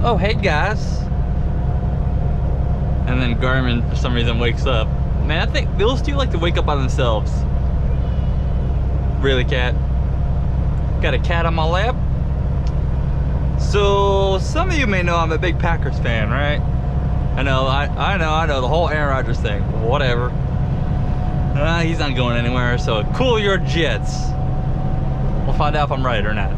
oh, hey guys. And then Garmin, for some reason, wakes up. Man, I think those two like to wake up by themselves. Really, cat? Got a cat on my lap? So, some of you may know I'm a big Packers fan, right? I know, the whole Aaron Rodgers thing. Whatever. He's not going anywhere, so cool your jets. We'll find out if I'm right or not.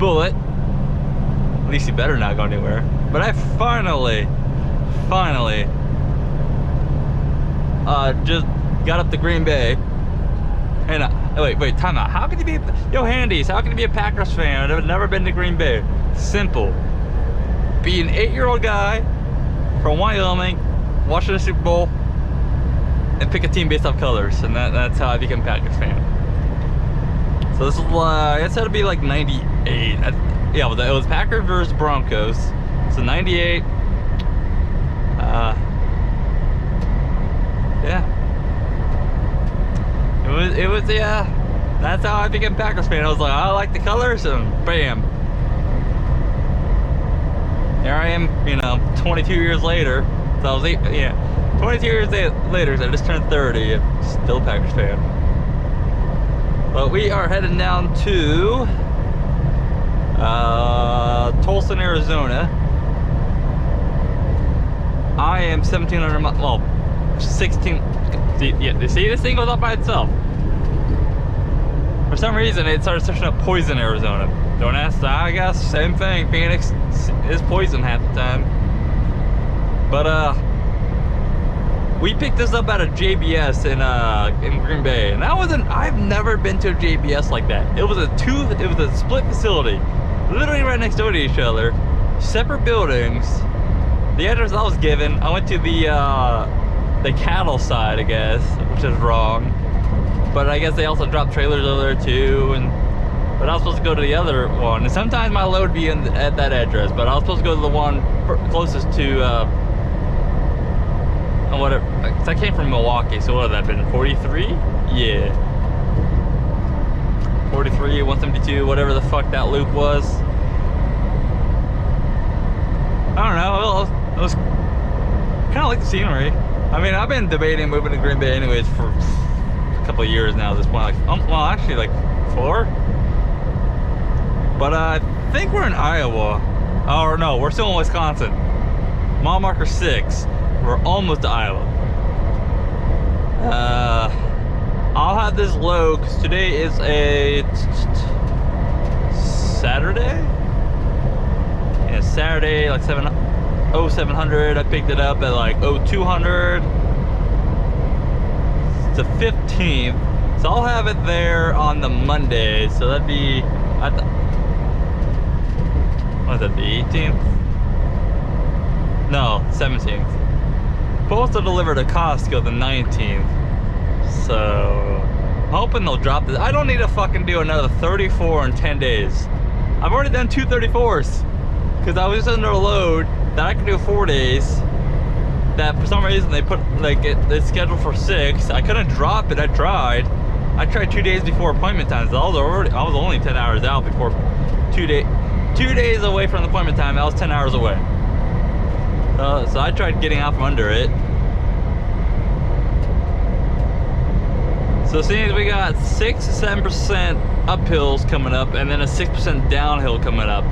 But, at least he better not go anywhere. But I finally, just got up to Green Bay. And, wait, time out. How can you be, yo, Handies, how can you be a Packers fan? I've never been to Green Bay. Simple. Be an 8-year-old guy from Wyoming, watching the Super Bowl, and pick a team based off colors. And that's how I became a Packers fan. So this is, it's had to be like 98. Yeah, well, it was Packers versus Broncos. So 98. Yeah. It was, yeah. That's how I became a Packers fan. I was like, I like the colors, and bam. Here I am, 22 years later. So I was 22 years later, so I just turned 30. Still a Packers fan. But we are heading down to Tulsa, Arizona. I am 1,700 miles, well, 16. Yeah, see, this thing goes up by itself. For some reason, it started searching up poison, Arizona. Don't ask, I guess, same thing. Phoenix is poison half the time. But, we picked this up at a JBS in Green Bay, and I've never been to a JBS like that. It was a split facility, literally right next door to each other, separate buildings. The address I was given, I went to the cattle side, I guess, which is wrong. But I guess they also drop trailers over there too, but I was supposed to go to the other one. And sometimes my load would be at that address, but I was supposed to go to the one closest to whatever. Cause I came from Milwaukee, so what would that have been? 43? Yeah. 43, 172, whatever the fuck that loop was. I don't know. It was kind of like the scenery. I mean, I've been debating moving to Green Bay anyways for a couple of years now at this point. Well, actually, like 4. But I think we're in Iowa. Or no, we're still in Wisconsin. Mile marker 6. We're almost to Iowa. I'll have this low because today is a Saturday. Yeah, Saturday, like 700. I picked it up at like 0200. It's the 15th, so I'll have it there on the Monday. So that'd be what is that? The 18th? No, 17th. Supposed to deliver to Costco the 19th. So I'm hoping they'll drop this. I don't need to fucking do another 34 in 10 days. I've already done 2 34s because I was just under a load that I could do 4 days. That for some reason they put it's scheduled for 6. I couldn't drop it. I tried 2 days before appointment time. So I was only 10 hours out before 2 days away from the appointment time. I was 10 hours away. So I tried getting out from under it. So seeing as we got 6 to 7% uphills coming up and then a 6% downhill coming up.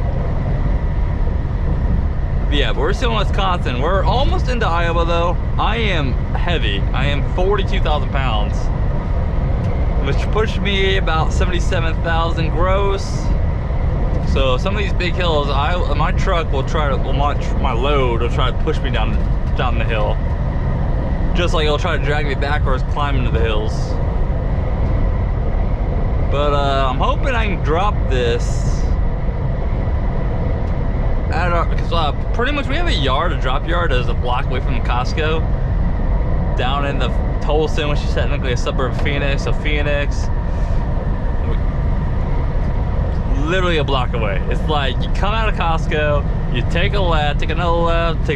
Yeah, but we're still in Wisconsin. We're almost into Iowa though. I am heavy. I am 42,000 pounds, which pushed me about 77,000 gross. So some of these big hills, my truck will my load will try to push me down the hill. Just like it'll try to drag me backwards climbing to the hills. But I'm hoping I can drop this at our, because pretty much we have a drop yard that is a block away from Costco. Down in the Tulsa, which is technically a suburb of Phoenix. So Phoenix, literally a block away. It's like you come out of Costco, you take a left, take another left,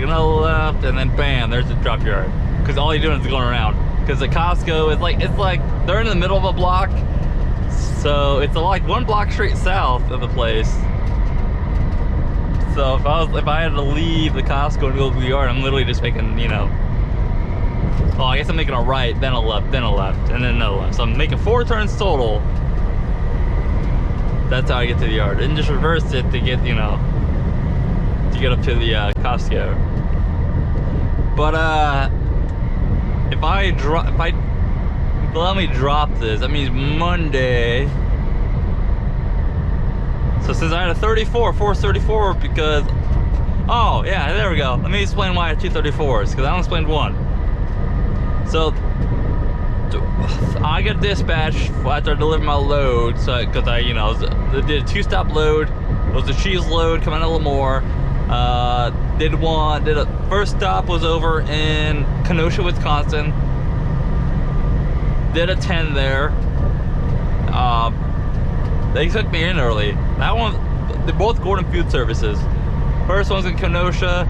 and then bam, there's the drop yard. Because all you're doing is going around. Because the Costco is it's like they're in the middle of a block, so it's like one block straight south of the place. So if I had to leave the Costco and go to the yard, I'm literally just making, you know. Oh, I guess I'm making a right, then a left, then a left, and then another left. So I'm making 4 turns total. That's how I get to the yard, and just reverse it to get, you know, to get up to the Costco. But if let me drop this, that means Monday. So since I had a 34, 434, because, oh yeah, there we go. Let me explain why I had 2 34s, because I only explained one. So I got dispatched after I delivered my load, so because I, you know, did a 2-stop load. It was a cheese load coming out of Lemoore. First stop was over in Kenosha, Wisconsin. Did a 10 there. They took me in early. That one, they're both Gordon Food Services. First one's in Kenosha.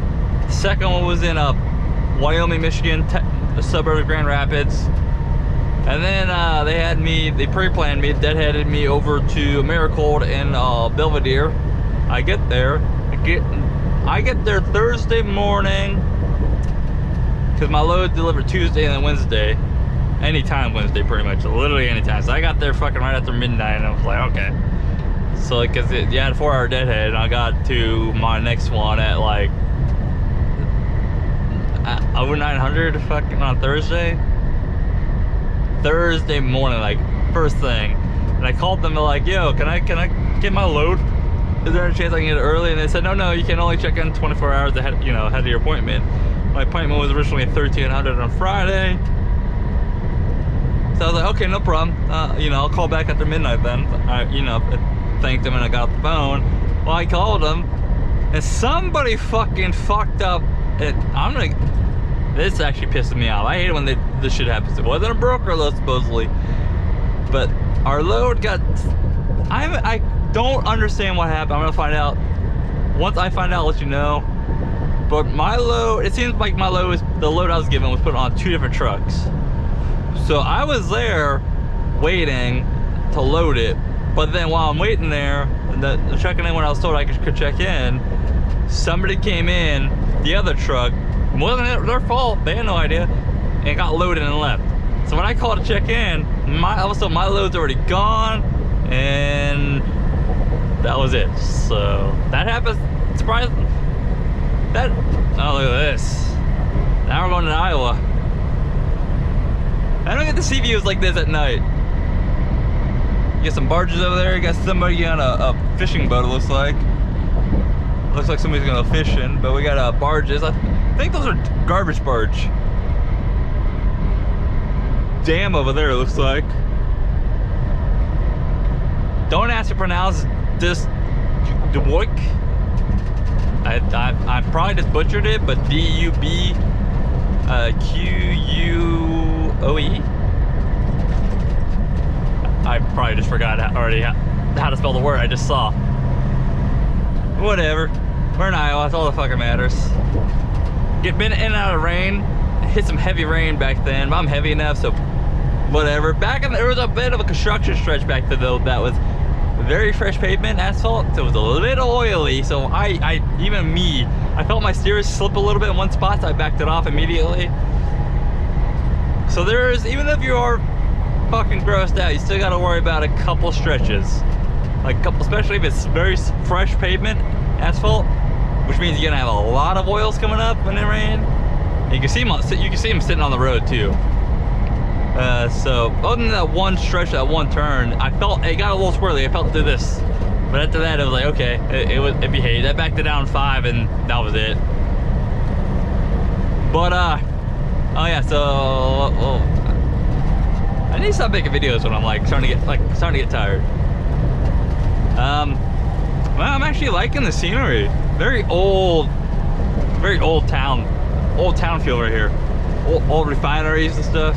The second one was in Wyoming, Michigan, the suburb of Grand Rapids. And then they pre-planned me, deadheaded me over to Americold in Belvedere. I get there. I get there Thursday morning, because my load delivered Tuesday and then Wednesday. Anytime Wednesday, pretty much, literally anytime. So I got there fucking right after midnight, and I was like, okay. So because you had a 4-hour deadhead, and I got to my next one at like over 900 fucking on Thursday morning, like first thing. And I called them, they're like, yo, can I get my load? Is there any chance I can get it early? And they said, no, you can only check in 24 hours ahead, you know, ahead of your appointment. My appointment was originally 1300 on Friday. So I was like, okay, no problem. You know, I'll call back after midnight then. I, you know, thanked him and I got off the phone. Well, I called him, and somebody fucking fucked up. This actually pisses me off. I hate it when this shit happens. It wasn't a broker though, supposedly, but our load got. I don't understand what happened. I'm gonna find out. Once I find out, I'll let you know. But my load, it seems like the load I was given was put on 2 different trucks. So I was there waiting to load it, but then while I'm waiting there, the checking in when I was told I could check in, somebody came in the other truck. It wasn't their fault, they had no idea, and got loaded and left. So when I called to check in, my load's already gone, and that was it. So that happened. Surprised. Oh, look at this. Now we're going to Iowa. I don't get to see views like this at night. You got some barges over there. You got somebody on a fishing boat, it looks like. Looks like somebody's gonna go fishing, but we got barges. I think those are garbage barge. Dam over there, it looks like. Don't ask to pronounce this Dubois. I probably just butchered it, but D-U-B Q-U-O-E. I probably just forgot already how to spell the word I just saw. Whatever. We're in Iowa, that's all that fucking matters. Been in and out of rain. Hit some heavy rain back then, but I'm heavy enough, so whatever. There was a bit of a construction stretch back then though that was very fresh pavement, asphalt, so it was a little oily. So I felt my steers slip a little bit in one spot, so I backed it off immediately. So even if you are fucking grossed out, you still gotta worry about a couple stretches. Especially if it's very fresh pavement, asphalt, which means you're gonna have a lot of oils coming up when it rains. You can see them sitting on the road too. So other than that one stretch, that one turn, it got a little swirly. I felt through this, but after that it was like, okay, it behaved. I backed it down 5 and that was it. But oh yeah, so I need to stop making videos when I'm starting to get tired. Well, I'm actually liking the scenery. Very old town feel right here. Old refineries and stuff.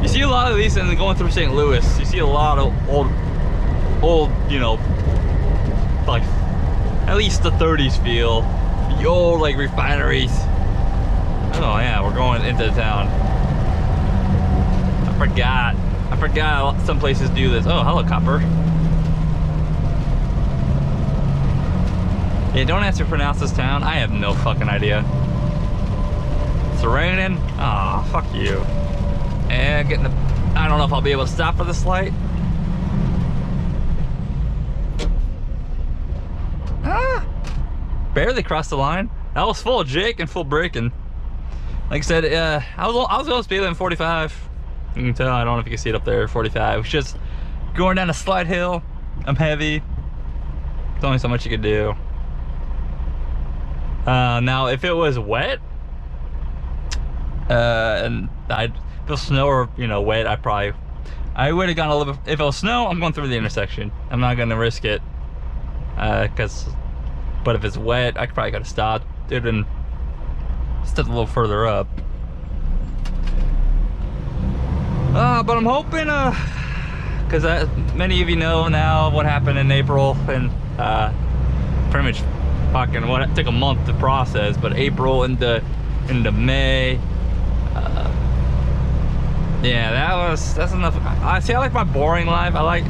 You see a lot of these, and going through St. Louis, you see a lot of old, you know, like at least the 30s feel. The old refineries. Oh yeah, we're going into the town. I forgot some places do this. Oh, helicopter. Yeah, don't ask me to pronounce this town. I have no fucking idea. It's raining. Ah, fuck you. And getting the... I don't know if I'll be able to stop for this light. Ah! Barely crossed the line. That was full Jake and full braking. Like I said, I was going to speed in 45. You can tell, I don't know if you can see it up there, 45. It's just going down a slight hill. I'm heavy. There's only so much you can do. Now, if it was wet, and if it was snow or, you know, wet, I would have gone a little bit. If it was snow, I'm going through the intersection. I'm not going to risk it. But if it's wet, I probably could have stopped. It would have been stepped a little further up. But I'm hoping, because many of you know now what happened in April, and pretty much fucking what it took a month to process, but April into May. Yeah, that's enough. I like my boring life. I like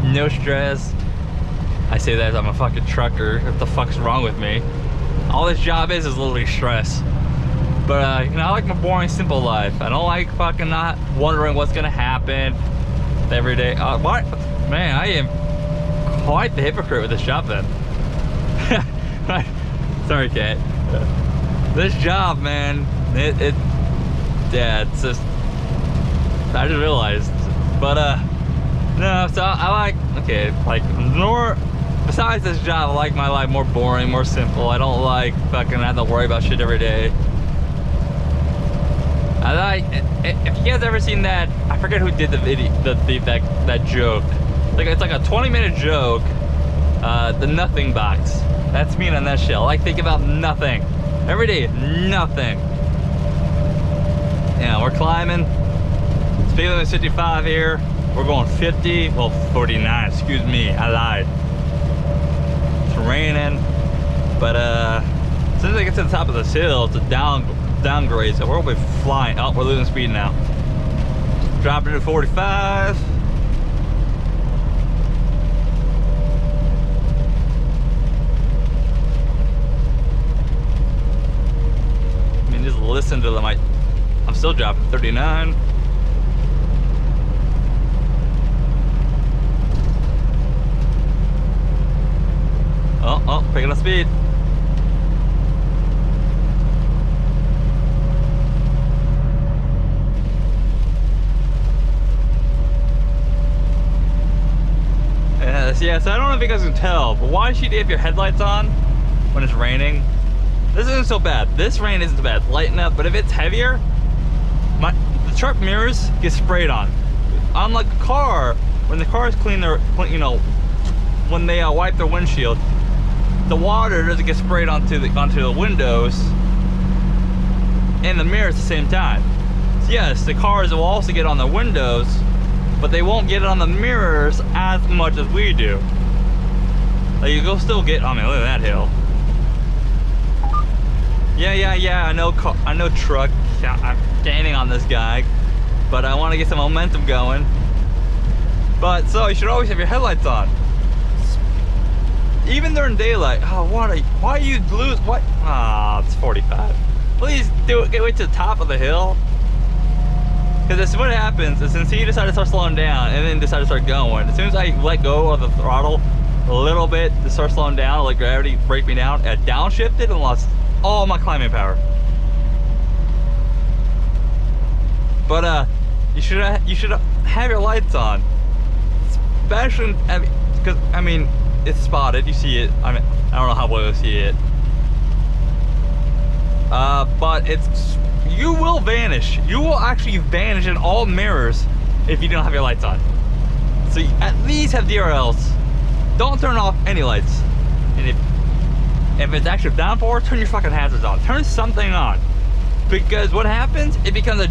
no stress. I say that as I'm a fucking trucker. What the fuck's wrong with me? All this job is literally stress. But you know, I like my boring, simple life. I don't like fucking not wondering what's gonna happen every day. What? Man, I am quite the hypocrite with this job then. Sorry, Kat. This job, man, yeah, it's just, I just realized. But no, so I like, okay, like more, besides this job, I like my life more boring, more simple. I don't like fucking having to worry about shit every day. I like, if you guys ever seen that, I forget who did the video, that joke. Like, it's like a 20-minute joke, the nothing box. That's me in a nutshell. I like think about nothing. Every day, nothing. Yeah, we're climbing. Speed limit 55 here. We're going 50, well 49, excuse me, I lied. It's raining, but as soon as I get to the top of this hill, it's a downgrade, so we're gonna be flying. Oh, we're losing speed now. Dropping to 45. I mean, just listen to them. I'm still dropping 39. Oh, picking up speed. Yeah, so I don't know if you guys can tell, but why should you have your headlights on when it's raining? This isn't so bad. This rain isn't so bad. Lighten up, but if it's heavier, the truck mirrors get sprayed on. Unlike a car, when the cars clean their, you know, when they wipe their windshield, the water doesn't get sprayed onto the windows and the mirrors at the same time. So yes, the cars will also get on the windows, but they won't get it on the mirrors as much as we do. Like, you go still get, I mean, look at that hill. Yeah, I know truck, I'm standing on this guy, but I want to get some momentum going. But, so you should always have your headlights on. Even during daylight. Oh, why you lose, what? Ah, it's 45. Please do it, get way to the top of the hill. Because this is what happens, is since he decided to start slowing down and then decided to start going, as soon as I let go of the throttle a little bit to start slowing down, let gravity break me down, I downshifted and lost all my climbing power. But you should have your lights on, especially because I mean it's spotted. You see it. I mean, I don't know how well you see it. But you will vanish. You will actually vanish in all mirrors if you don't have your lights on. So you at least have DRLs. Don't turn off any lights. And if it's actually downpour, turn your fucking hazards on. Turn something on. Because what happens, it becomes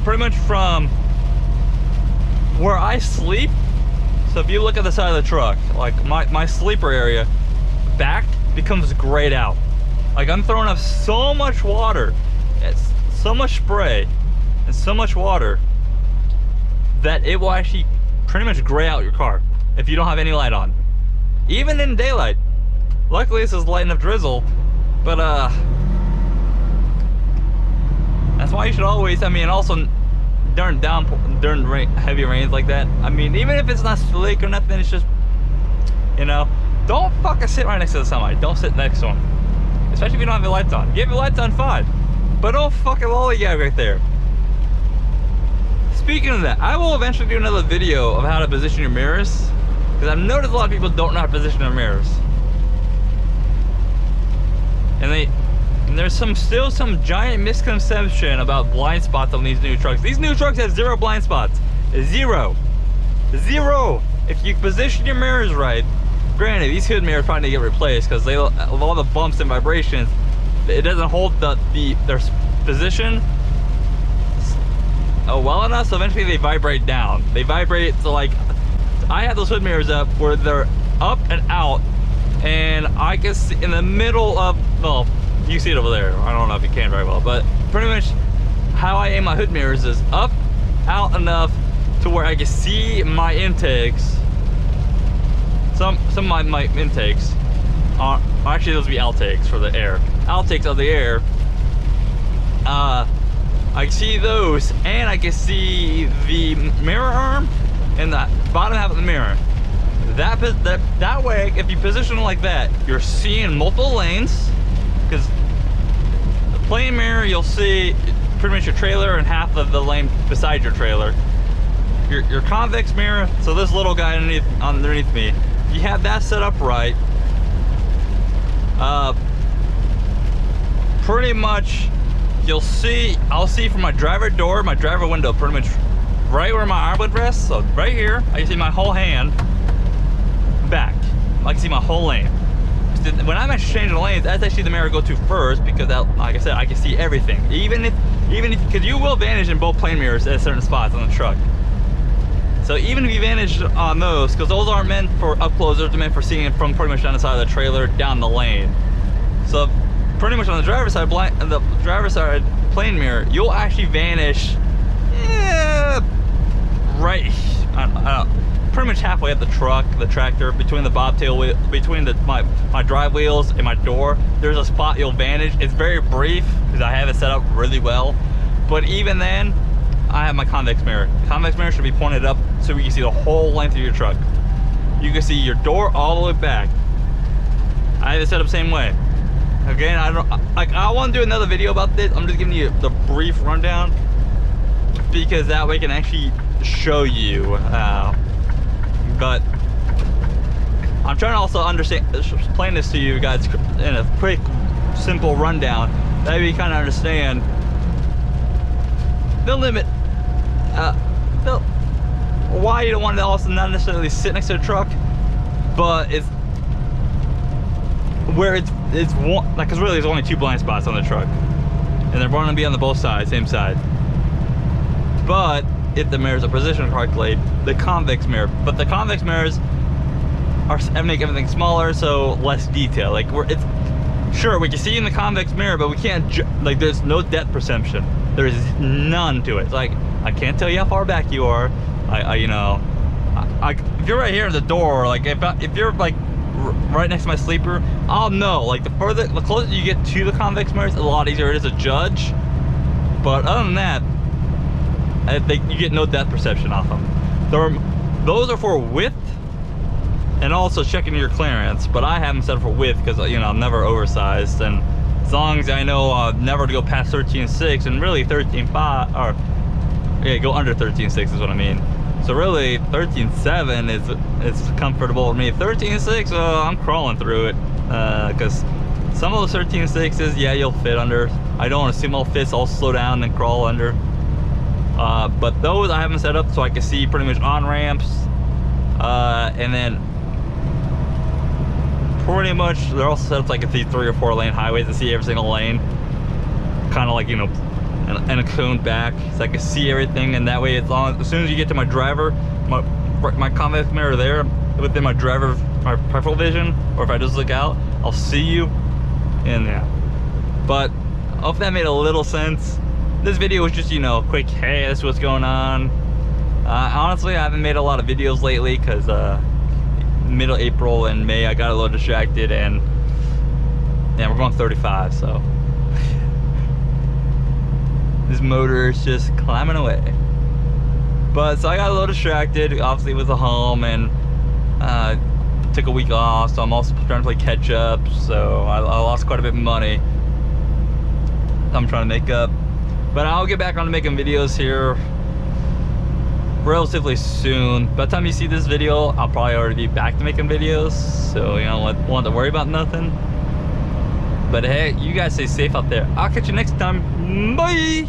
pretty much from where I sleep. So if you look at the side of the truck, like my sleeper area, back becomes grayed out. Like I'm throwing up so much water, it's so much spray and so much water that it will actually pretty much gray out your car if you don't have any light on. Even in daylight. Luckily, this is light enough drizzle, but that's why you should always. I mean, also during heavy rains like that. I mean, even if it's not slick or nothing, it's just, you know, don't fucking sit right next to the semi. Don't sit next to them, especially if you don't have your lights on. If you have your lights on, fine, but don't fucking lollygag right there. Speaking of that, I will eventually do another video of how to position your mirrors, because I've noticed a lot of people don't know how to position their mirrors. And there's still some giant misconception about blind spots on these new trucks. These new trucks have 0 blind spots. 0. 0. If you position your mirrors right, granted, these hood mirrors probably need to get replaced because of all the bumps and vibrations, it doesn't hold their position well enough, so eventually they vibrate down. They vibrate, so like, I have those hood mirrors up where they're up and out, and I can see in the middle of, well, you see it over there. I don't know if you can very well, but pretty much how I aim my hood mirrors is up, out enough to where I can see my intakes. Some of my intakes are actually, those would be outtakes for the air. Outtakes of the air. I can see those, and I can see the mirror arm and the bottom half of the mirror. That way, if you position it like that, you're seeing multiple lanes. Because the plane mirror, you'll see pretty much your trailer and half of the lane beside your trailer. Your convex mirror, so this little guy underneath me, you have that set up right. Pretty much, I'll see from my driver door, my driver window, pretty much right where my arm would rest. So right here, I can see my whole hand back. I can see my whole lane. When I'm actually changing lanes, that's actually the mirror I go to first, because that, like I said, I can see everything. Even if, because you will vanish in both plane mirrors at certain spots on the truck. So even if you vanish on those, because those aren't meant for up close, those are meant for seeing it from pretty much down the side of the trailer down the lane. So pretty much on the driver's side, plane mirror, you'll actually vanish, right, pretty much halfway up the tractor, between the bobtail wheel, between my drive wheels and my door. There's a spot you'll vanish. It's very brief because I have it set up really well, but even then, I have my convex mirror. Convex mirror should be pointed up so we can see the whole length of your truck. You can see your door all the way back. I have it set up the same way. Again, I want to do another video about this. I'm just giving you the brief rundown because that way I can actually show you. But I'm trying to also explain this to you guys in a quick, simple rundown. That way you kind of understand the limit, why you don't want to also not necessarily sit next to the truck, but it's where it's one, like, because really there's only 2 blind spots on the truck, and they're going to be on the both sides, same side. But if the mirrors are positioned correctly, the convex mirror, but the convex mirrors make everything smaller, so less detail. Like, sure, we can see in the convex mirror, but we can't, like, there's no depth perception. There's none to it. It's like, I can't tell you how far back you are. You know, if you're right here at the door, like, if you're like right next to my sleeper, I'll know. Like, the closer you get to the convex mirrors, a lot easier it is to judge. But other than that, you get no depth perception off them. Those are for width and also checking your clearance, but I have them set for width because, you know, I'm never oversized, and as long as I know never to go past 13.6 and really 13.5, or yeah, go under 13.6 is what I mean. So really 13.7 is comfortable with me. 13.6, I'm crawling through it because some of those 13.6s, yeah, you'll fit under. I don't assume I'll fit, so I'll slow down and crawl under. But those I have them set up so I can see pretty much on ramps, and then pretty much they're also set up so I can see 3 or 4 lane highways and see every single lane, kind of like, you know, and a cone back, so I can see everything. And that way, as soon as you get to my driver, my convex mirror there within my peripheral vision, or if I just look out, I'll see you. And yeah, but I hope that made a little sense. This video was just, you know, quick, hey, this is what's going on. Honestly, I haven't made a lot of videos lately because middle April and May I got a little distracted, and Yeah, we're going 35, so this motor is just climbing away. But so I got a little distracted, obviously, with the home, and took a week off, so I'm also trying to play catch up. So I lost quite a bit of money. I'm trying to make up, but I'll get back on making videos here relatively soon. By the time you see this video, I'll probably already be back to making videos, so you know, won't have to worry about nothing. But hey, you guys stay safe out there. I'll catch you next time. Bye.